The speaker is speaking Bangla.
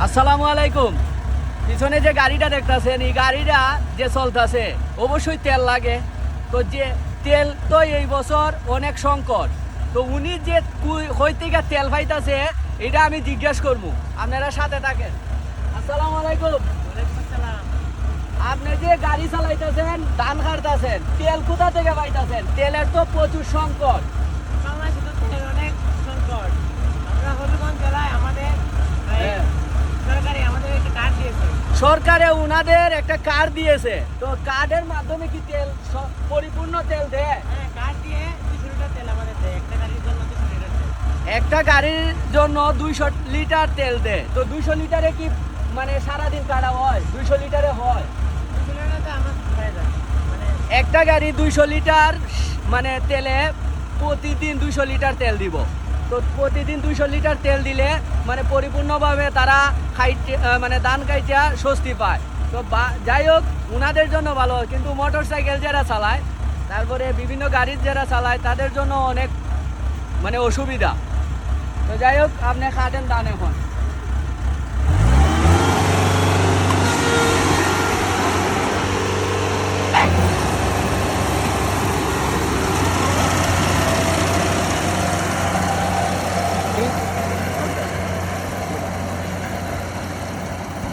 আসসালামু আলাইকুম। পিছনে যে গাড়িটা দেখতেছেন, এই গাড়িটা যে চলতেছে অবশ্যই তেল লাগে। তো যে তেল তো এই বছর অনেক সংকট। তো উনি যে কই থেকে তেল পাইতেছে এটা আমি জিজ্ঞেস করবো, আপনারা সাথে থাকেন। আসসালামু আলাইকুম। আপনি যে গাড়ি চালাইতেছেন, ধান কাটতেছেন, তেল কোথা থেকে পাইতেছেন? তেলের তো প্রচুর সংকট। অনেক সংকট। আমরা হবিগঞ্জ জেলায় আমাদের সরকারি আমাদের একটা কার্ড দিয়েছে। সরকারে উনাদের একটা কার্ড দিয়েছে, তো কার্ডের মাধ্যমে কি তেল পরিপূর্ণ তেল দেয়? হ্যাঁ, কার্ড দিয়ে 200 লিটার তেল আমাদের দেয়। একটা গাড়ির জন্য 200 লিটার তেল। একটা গাড়ির জন্য 200 লিটার তেল দেয়। তো 200 লিটারে কি মানে সারাদিন কাটা হয়? 200 লিটারে হয়? 200 লিটারতে আমার হয়ে যায়। মানে একটা গাড়ি 200 লিটার মানে তেলে প্রতিদিন 200 লিটার তেল দিব। তো প্রতিদিন 200 লিটার তেল দিলে মানে পরিপূর্ণভাবে তারা মানে ধান কাইটা স্বস্তি পায়। তো যাই হোক, উনাদের জন্য ভালো হয়, কিন্তু মোটর সাইকেল যারা চালায়, তারপরে বিভিন্ন গাড়ির যারা চালায় তাদের জন্য অনেক মানে অসুবিধা। তো যাই হোক, আপনি খাটেন ধান এখন।